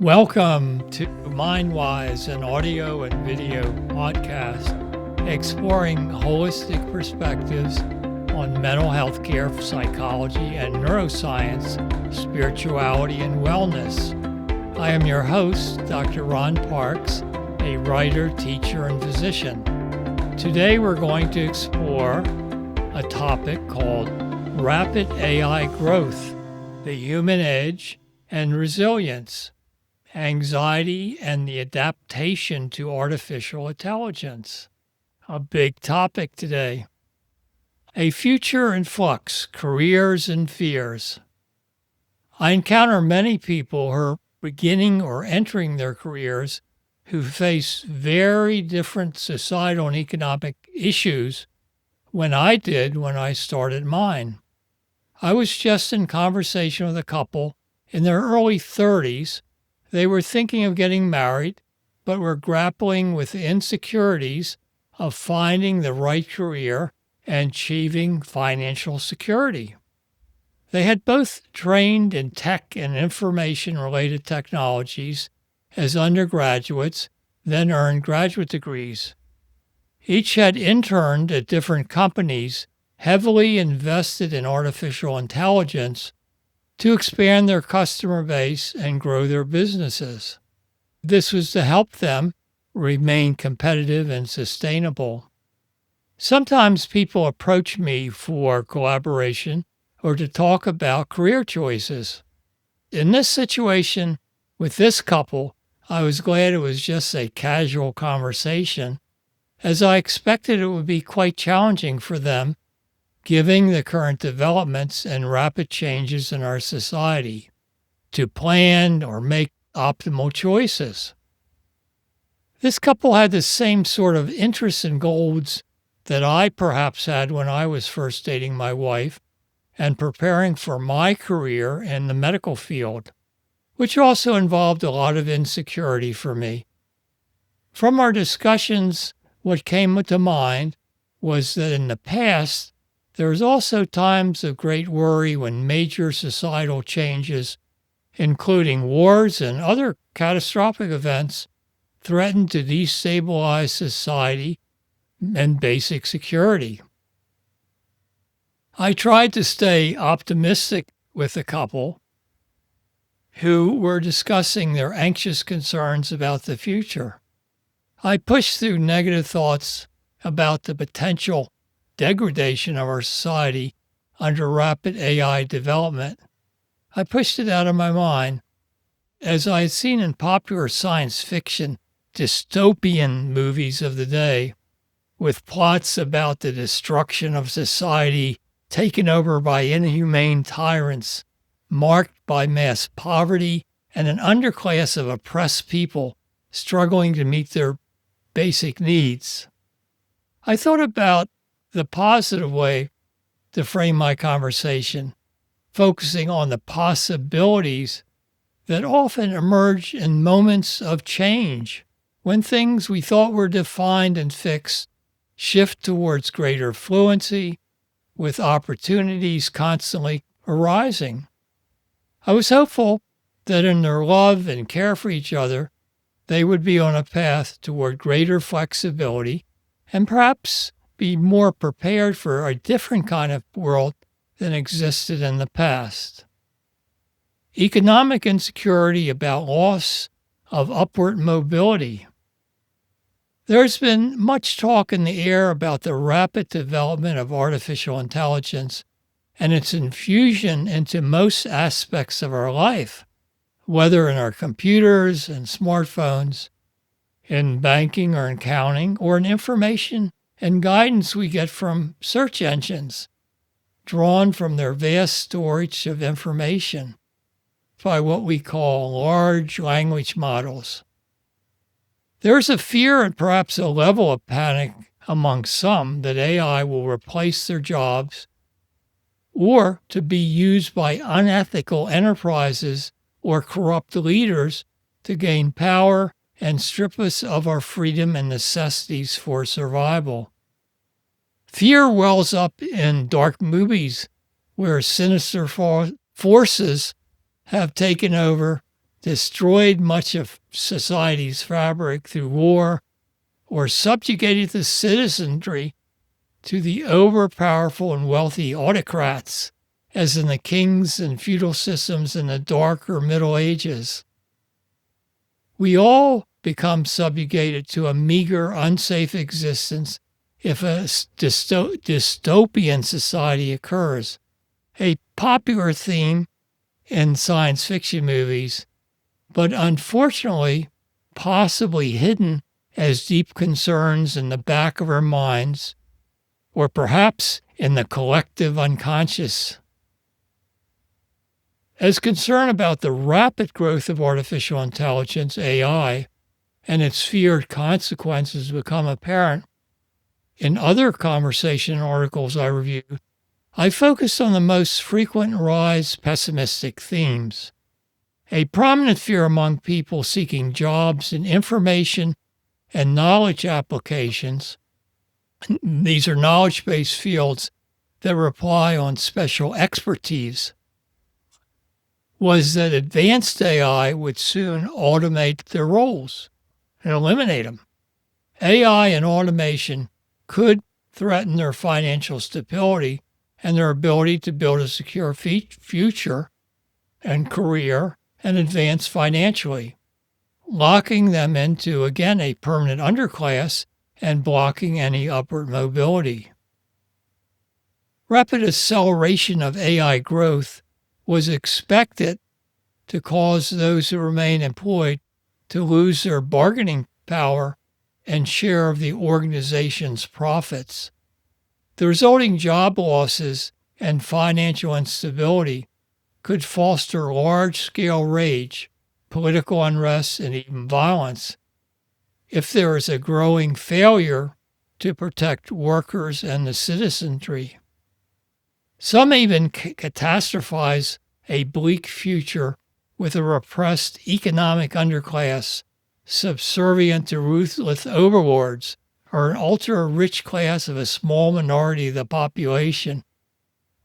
Welcome to MindWise, an audio and video podcast exploring holistic perspectives on mental health care, psychology, and neuroscience, spirituality, and wellness. I am your host, Dr. Ron Parks, a writer, teacher, and physician. Today we're going to explore a topic called rapid AI growth, the human edge, and resilience, anxiety, and the adaptation to artificial intelligence. A big topic today. A future in flux, careers and fears. I encounter many people who are beginning or entering their careers who face very different societal and economic issues when I started mine. I was just in conversation with a couple in their early 30s. They were thinking of getting married, but were grappling with the insecurities of finding the right career and achieving financial security. They had both trained in tech and information-related technologies as undergraduates, then earned graduate degrees. Each had interned at different companies heavily invested in artificial intelligence to expand their customer base and grow their businesses. This was to help them remain competitive and sustainable. Sometimes people approach me for collaboration or to talk about career choices. In this situation with this couple, I was glad it was just a casual conversation, as I expected it would be quite challenging for them given the current developments and rapid changes in our society, to plan or make optimal choices. This couple had the same sort of interests and goals that I perhaps had when I was first dating my wife and preparing for my career in the medical field, which also involved a lot of insecurity for me. From our discussions, what came to mind was that in the past, there was also times of great worry when major societal changes, including wars and other catastrophic events, threatened to destabilize society and basic security. I tried to stay optimistic with the couple who were discussing their anxious concerns about the future. I pushed through negative thoughts about the potential degradation of our society under rapid AI development. I pushed it out of my mind, as I had seen in popular science fiction dystopian movies of the day, with plots about the destruction of society taken over by inhumane tyrants, marked by mass poverty and an underclass of oppressed people struggling to meet their basic needs. I thought about the positive way to frame my conversation, focusing on the possibilities that often emerge in moments of change, when things we thought were defined and fixed shift towards greater fluency, with opportunities constantly arising. I was hopeful that in their love and care for each other, they would be on a path toward greater flexibility and perhaps be more prepared for a different kind of world than existed in the past. Economic insecurity about loss of upward mobility. There's been much talk in the air about the rapid development of artificial intelligence and its infusion into most aspects of our life, whether in our computers and smartphones, in banking or in accounting, or in information and guidance we get from search engines, drawn from their vast storage of information by what we call large language models. There's a fear and perhaps a level of panic among some that AI will replace their jobs or to be used by unethical enterprises or corrupt leaders to gain power and strip us of our freedom and necessities for survival. Fear wells up in dark movies where sinister forces have taken over destroyed much of society's fabric through war, or subjugated the citizenry to the overpowerful and wealthy autocrats, as in the kings and feudal systems in the darker Middle Ages. We all become subjugated to a meager, unsafe existence if a dystopian society occurs. A popular theme in science fiction movies, but unfortunately possibly hidden as deep concerns in the back of our minds, or perhaps in the collective unconscious. As concern about the rapid growth of artificial intelligence, AI, and its feared consequences become apparent in other conversation articles I reviewed, I focused on the most frequent rise pessimistic themes. A prominent fear among people seeking jobs in information and knowledge applications, these are knowledge-based fields that rely on special expertise, was that advanced AI would soon automate their roles and eliminate them. AI and automation could threaten their financial stability and their ability to build a secure future and career and advance financially, locking them into, again, a permanent underclass and blocking any upward mobility. Rapid acceleration of AI growth was expected to cause those who remain employed to lose their bargaining power and share of the organization's profits. The resulting job losses and financial instability could foster large-scale rage, political unrest, and even violence if there is a growing failure to protect workers and the citizenry. Some even catastrophize a bleak future with a repressed economic underclass subservient to ruthless overlords, or an ultra-rich class of a small minority of the population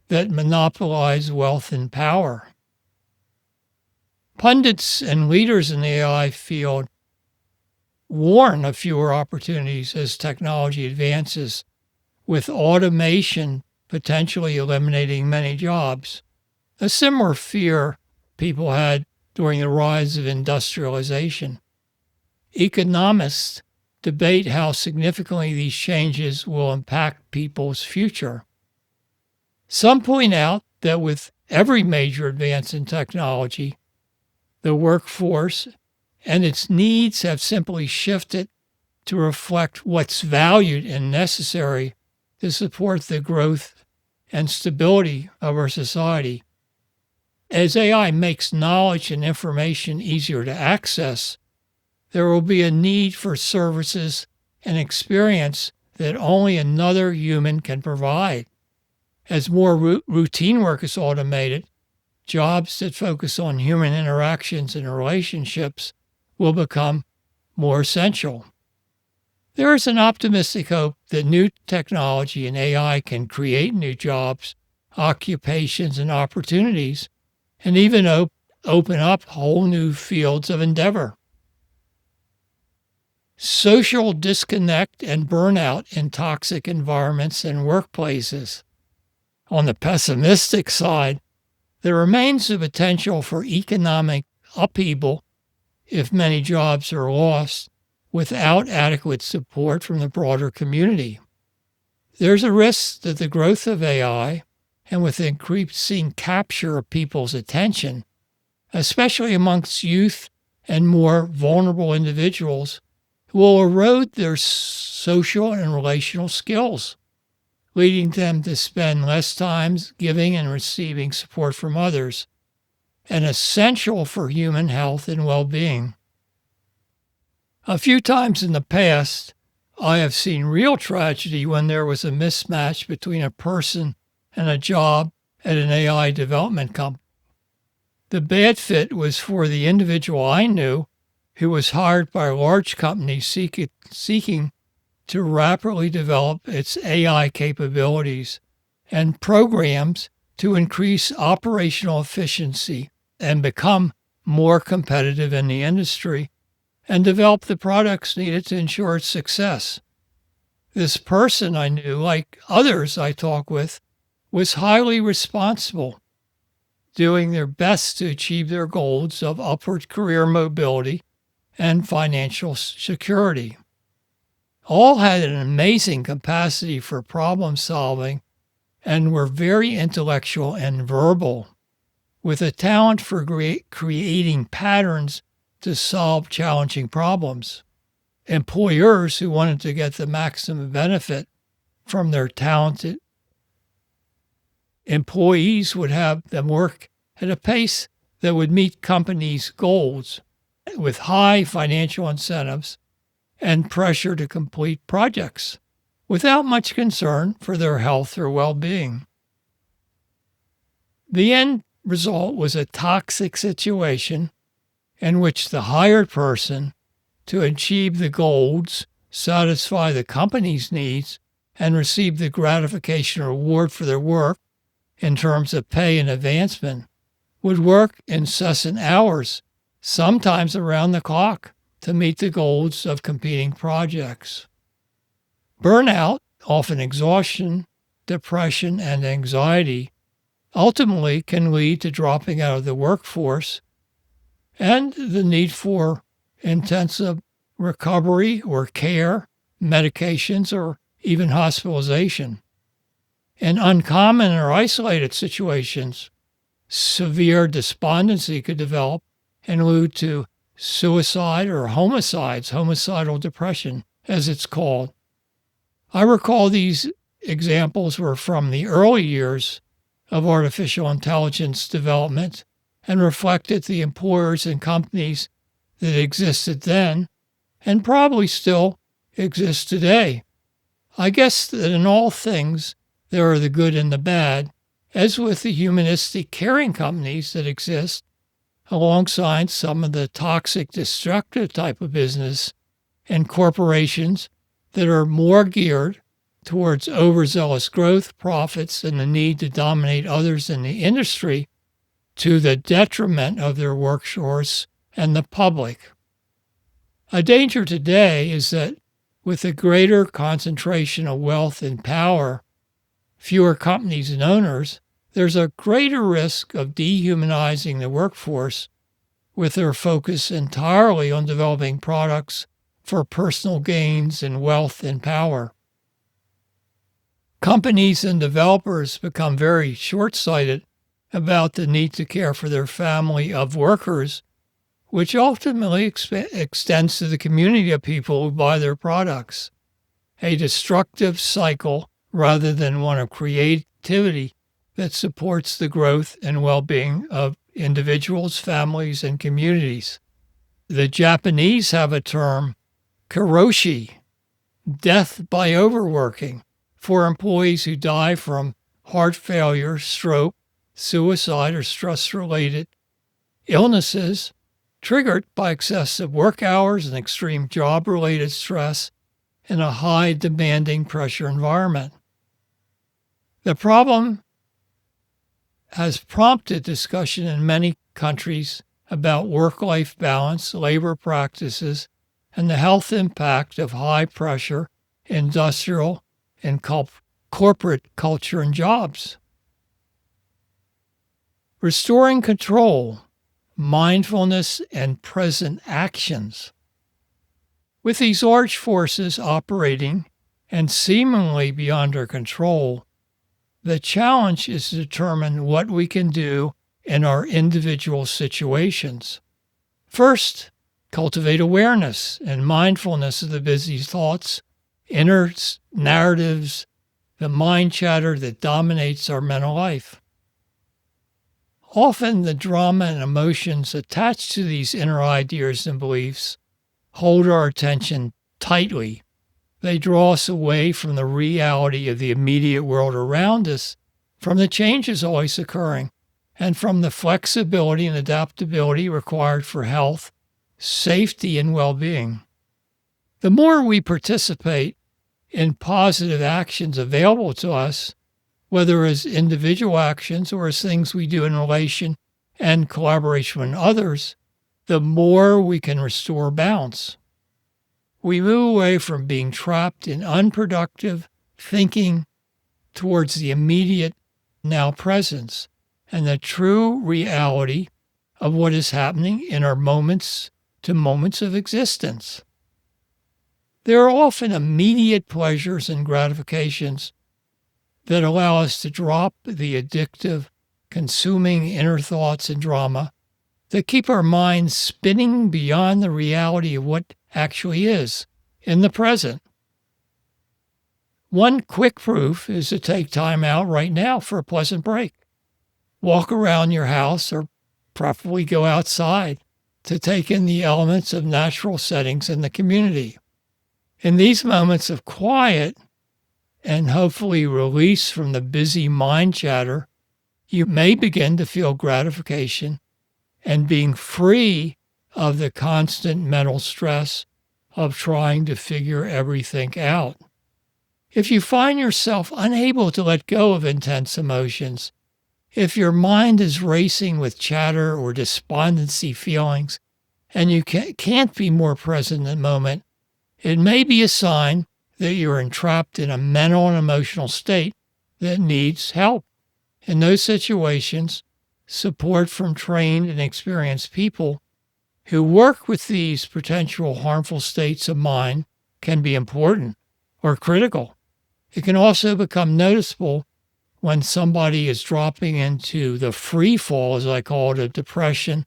that monopolize wealth and power. Pundits and leaders in the AI field warn of fewer opportunities as technology advances, with automation potentially eliminating many jobs. A similar fear people had during the rise of industrialization. Economists debate how significantly these changes will impact people's future. Some point out that with every major advance in technology, the workforce and its needs have simply shifted to reflect what's valued and necessary to support the growth and stability of our society. As AI makes knowledge and information easier to access, there will be a need for services and experience that only another human can provide. As more routine work is automated, jobs that focus on human interactions and relationships will become more essential. There is an optimistic hope that new technology and AI can create new jobs, occupations, and opportunities, and even open up whole new fields of endeavor. Social disconnect and burnout in toxic environments and workplaces. On the pessimistic side, there remains the potential for economic upheaval if many jobs are lost without adequate support from the broader community. There's a risk that the growth of AI and with increasing capture of people's attention, especially amongst youth and more vulnerable individuals, will erode their social and relational skills, leading them to spend less time giving and receiving support from others, and essential for human health and well-being. A few times in the past, I have seen real tragedy when there was a mismatch between a person and a job at an AI development company. The bad fit was for the individual I knew who was hired by a large company seeking to rapidly develop its AI capabilities and programs to increase operational efficiency and become more competitive in the industry and develop the products needed to ensure its success. This person I knew, like others I talk with, was highly responsible, doing their best to achieve their goals of upward career mobility and financial security. All had an amazing capacity for problem solving and were very intellectual and verbal, with a talent for creating patterns to solve challenging problems. Employers who wanted to get the maximum benefit from their talented employees would have them work at a pace that would meet companies' goals with high financial incentives and pressure to complete projects without much concern for their health or well-being. The end result was a toxic situation in which the hired person, to achieve the goals, satisfy the company's needs, and receive the gratification or reward for their work in terms of pay and advancement, would work incessant hours, sometimes around the clock, to meet the goals of competing projects. Burnout, often exhaustion, depression, and anxiety, ultimately can lead to dropping out of the workforce and the need for intensive recovery or care, medications, or even hospitalization. In uncommon or isolated situations, severe despondency could develop and lead to suicide or homicidal depression, as it's called. I recall these examples were from the early years of artificial intelligence development and reflected the employers and companies that existed then and probably still exist today. I guess that in all things, there are the good and the bad, as with the humanistic caring companies that exist alongside some of the toxic, destructive type of business and corporations that are more geared towards overzealous growth, profits, and the need to dominate others in the industry to the detriment of their workforce and the public. A danger today is that with a greater concentration of wealth and power, fewer companies and owners, there's a greater risk of dehumanizing the workforce with their focus entirely on developing products for personal gains and wealth and power. Companies and developers become very short-sighted about the need to care for their family of workers, which ultimately extends to the community of people who buy their products. A destructive cycle rather than one of creativity that supports the growth and well-being of individuals, families, and communities. The Japanese have a term, karoshi, death by overworking, for employees who die from heart failure, stroke, suicide, or stress-related illnesses triggered by excessive work hours and extreme job-related stress in a high demanding pressure environment. The problem has prompted discussion in many countries about work-life balance, labor practices, and the health impact of high-pressure industrial and corporate culture and jobs. Restoring control, mindfulness, and present actions. With these large forces operating and seemingly beyond our control, the challenge is to determine what we can do in our individual situations. First, cultivate awareness and mindfulness of the busy thoughts, inner narratives, the mind chatter that dominates our mental life. Often the drama and emotions attached to these inner ideas and beliefs hold our attention tightly. They draw us away from the reality of the immediate world around us, from the changes always occurring, and from the flexibility and adaptability required for health, safety, and well-being. The more we participate in positive actions available to us, whether as individual actions or as things we do in relation and collaboration with others, the more we can restore balance. We move away from being trapped in unproductive thinking towards the immediate now presence and the true reality of what is happening in our moments to moments of existence. There are often immediate pleasures and gratifications that allow us to drop the addictive, consuming inner thoughts and drama that keep our minds spinning beyond the reality of what actually is in the present. One quick proof is to take time out right now for a pleasant break. Walk around your house or preferably go outside to take in the elements of natural settings in the community. In these moments of quiet and hopefully release from the busy mind chatter, you may begin to feel gratification and being free of the constant mental stress of trying to figure everything out. If you find yourself unable to let go of intense emotions, if your mind is racing with chatter or despondency feelings, and you can't be more present in the moment, it may be a sign that you're entrapped in a mental and emotional state that needs help. In those situations, support from trained and experienced people who work with these potential harmful states of mind can be important or critical. It can also become noticeable when somebody is dropping into the free fall, as I call it, of depression,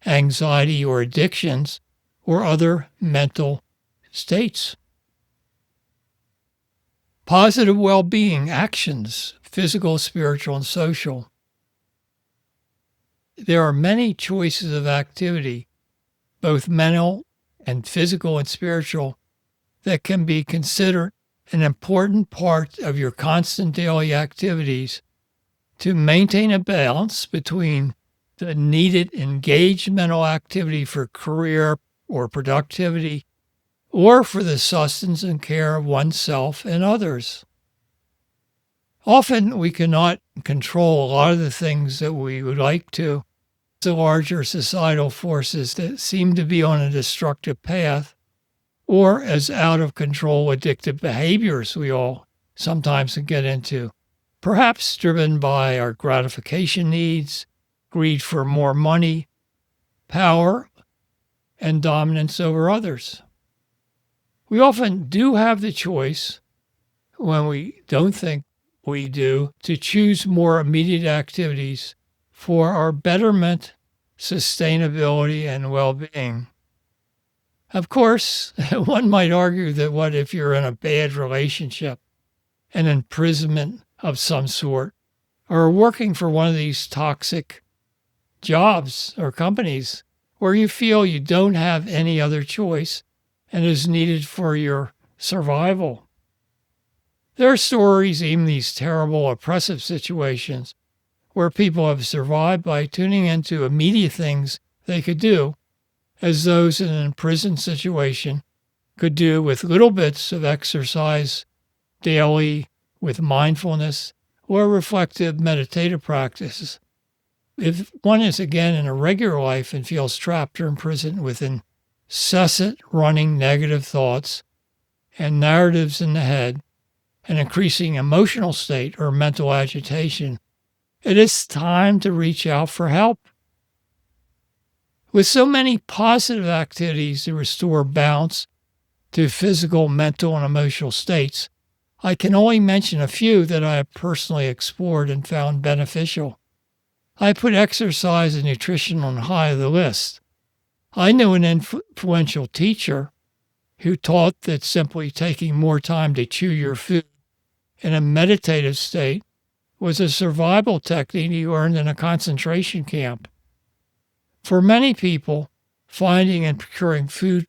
anxiety, or addictions, or other mental states. Positive well-being actions, physical, spiritual, and social. There are many choices of activity, both mental and physical and spiritual, that can be considered an important part of your constant daily activities to maintain a balance between the needed engaged mental activity for career or productivity, or for the sustenance and care of oneself and others. Often we cannot control a lot of the things that we would like to. The larger societal forces that seem to be on a destructive path, or as out of control addictive behaviors we all sometimes get into, perhaps driven by our gratification needs, greed for more money, power, and dominance over others. We often do have the choice, when we don't think we do, to choose more immediate activities for our betterment, sustainability, and well-being. Of course, one might argue that what if you're in a bad relationship, an imprisonment of some sort, or working for one of these toxic jobs or companies where you feel you don't have any other choice and is needed for your survival. There are stories, even these terrible, oppressive situations, where people have survived by tuning into immediate things they could do, as those in an imprisoned situation could do with little bits of exercise daily, with mindfulness or reflective meditative practices. If one is again in a regular life and feels trapped or imprisoned with incessant running negative thoughts and narratives in the head, an increasing emotional state or mental agitation, it is time to reach out for help. With so many positive activities to restore balance to physical, mental, and emotional states, I can only mention a few that I have personally explored and found beneficial. I put exercise and nutrition on high of the list. I knew an influential teacher who taught that simply taking more time to chew your food in a meditative state was a survival technique he learned in a concentration camp. For many people, finding and procuring food,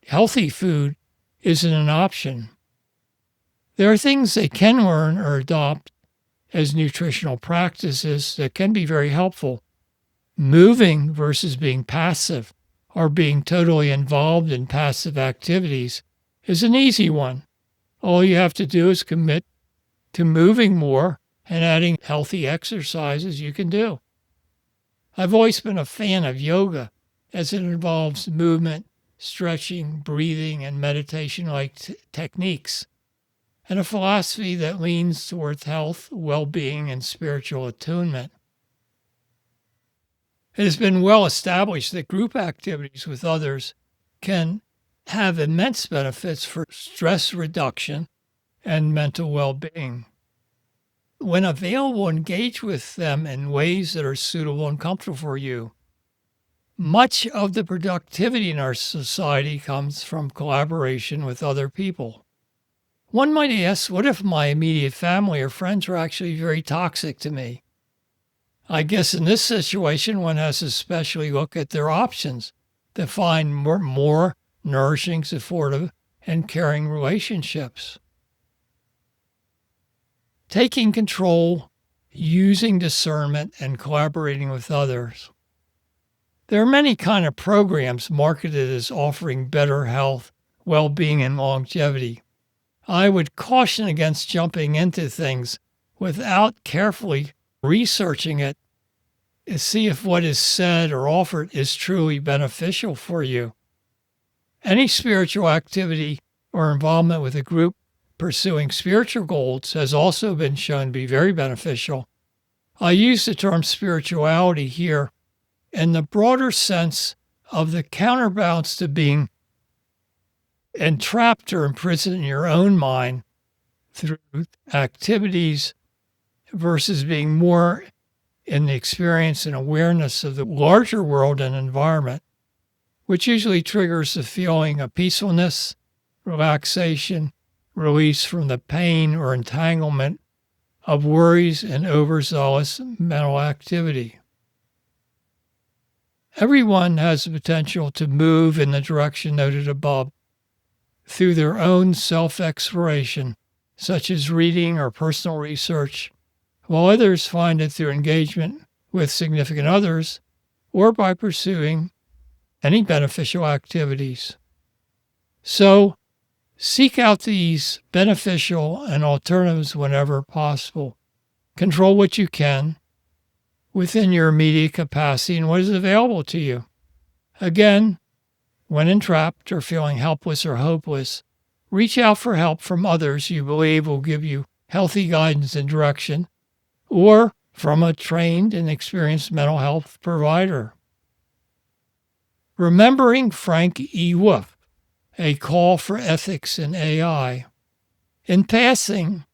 healthy food, isn't an option. There are things they can learn or adopt as nutritional practices that can be very helpful. Moving versus being passive or being totally involved in passive activities is an easy one. All you have to do is commit to moving more and adding healthy exercises you can do. I've always been a fan of yoga as it involves movement, stretching, breathing, and meditation-like techniques, and a philosophy that leans towards health, well-being, and spiritual attunement. It has been well established that group activities with others can have immense benefits for stress reduction and mental well-being. When available, engage with them in ways that are suitable and comfortable for you. Much of the productivity in our society comes from collaboration with other people. One might ask, what if my immediate family or friends are actually very toxic to me? I guess in this situation, one has to especially look at their options to find more nourishing, supportive, and caring relationships. Taking control, using discernment, and collaborating with others. There are many kind of programs marketed as offering better health, well-being, and longevity. I would caution against jumping into things without carefully researching it to see if what is said or offered is truly beneficial for you. Any spiritual activity or involvement with a group pursuing spiritual goals has also been shown to be very beneficial. I use the term spirituality here in the broader sense of the counterbalance to being entrapped or imprisoned in your own mind through activities versus being more in the experience and awareness of the larger world and environment, which usually triggers the feeling of peacefulness, relaxation, release from the pain or entanglement of worries and overzealous mental activity. Everyone has the potential to move in the direction noted above through their own self-exploration, such as reading or personal research, while others find it through engagement with significant others or by pursuing any beneficial activities. So, seek out these beneficial and alternatives whenever possible. Control what you can within your immediate capacity and what is available to you. Again, when entrapped or feeling helpless or hopeless, reach out for help from others you believe will give you healthy guidance and direction, or from a trained and experienced mental health provider. Remembering Frank E. Wolf, A Call for Ethics in AI. In passing,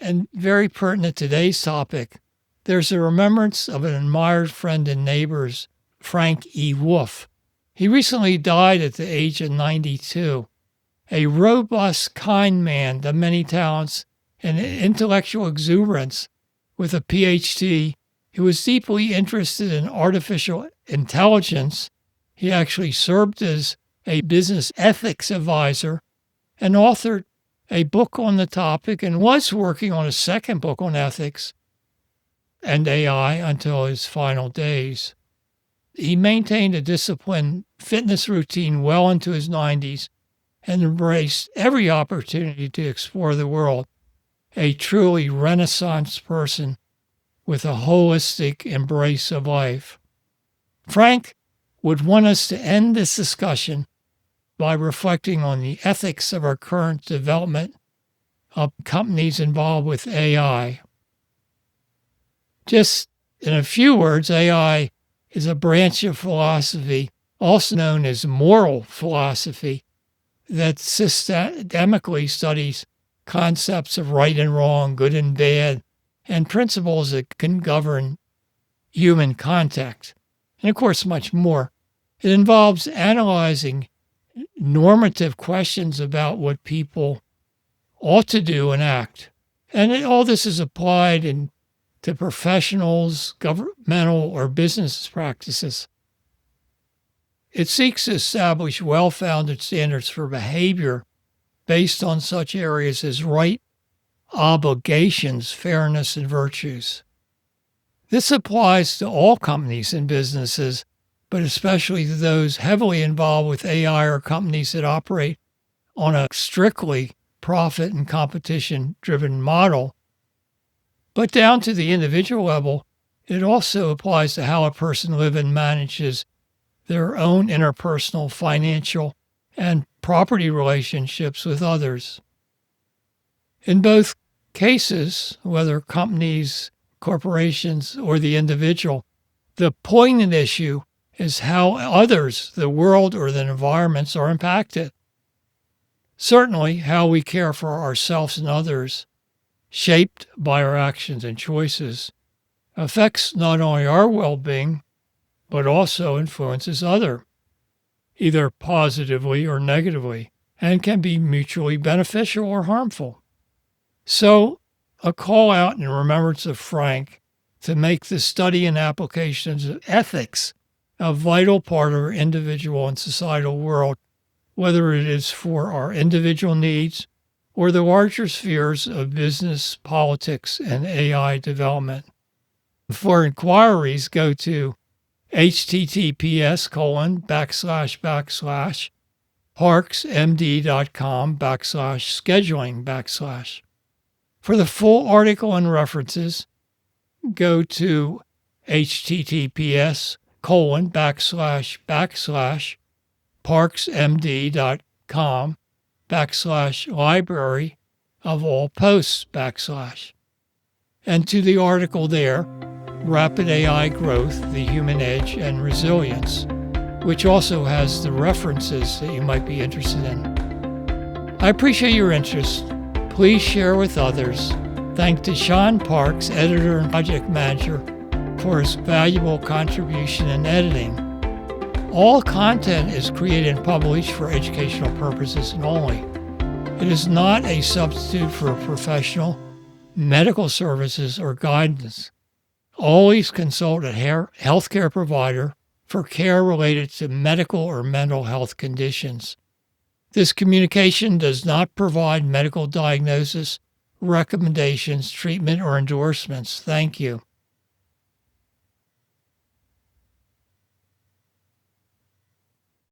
and very pertinent to today's topic, there's a remembrance of an admired friend and neighbor's, Frank E. Wolf. He recently died at the age of 92. A robust, kind man of many talents and intellectual exuberance with a PhD who was deeply interested in artificial intelligence. He actually served as a business ethics advisor and authored a book on the topic and was working on a second book on ethics and AI until his final days. He maintained a disciplined fitness routine well into his 90s and embraced every opportunity to explore the world. A truly Renaissance person with a holistic embrace of life. Frank would want us to end this discussion by reflecting on the ethics of our current development of companies involved with AI. Just in a few words, AI is a branch of philosophy, also known as moral philosophy, that systemically studies concepts of right and wrong, good and bad, and principles that can govern human contact. And of course, much more. It involves analyzing normative questions about what people ought to do and act. And all this is applied to professionals, governmental, or business practices. It seeks to establish well-founded standards for behavior based on such areas as right, obligations, fairness, and virtues. This applies to all companies and businesses, but especially to those heavily involved with AI or companies that operate on a strictly profit and competition-driven model. But down to the individual level, It also applies to how a person lives and manages their own interpersonal, financial, and property relationships with others. In both cases, whether companies, corporations, or the individual, the poignant issue is how others, the world, or the environments are impacted. Certainly, how we care for ourselves and others, shaped by our actions and choices, affects not only our well-being, but also influences others, either positively or negatively, and can be mutually beneficial or harmful. So, a call out in remembrance of Frank to make the study and applications of ethics a vital part of our individual and societal world, whether it is for our individual needs or the larger spheres of business, politics, and AI development. For inquiries, go to https://parksmd.com/scheduling/. For the full article and references, go to https://parksmd.com/library of all posts/. And to the article there, Rapid AI Growth, the Human Edge and Resilience, which also has the references that you might be interested in. I appreciate your interest. Please share with others. Thanks to Sean Parks, editor and project manager, for his valuable contribution in editing. All content is created and published for educational purposes only. It is not a substitute for professional medical services or guidance. Always consult a healthcare provider for care related to medical or mental health conditions. This communication does not provide medical diagnosis, recommendations, treatment, or endorsements. Thank you.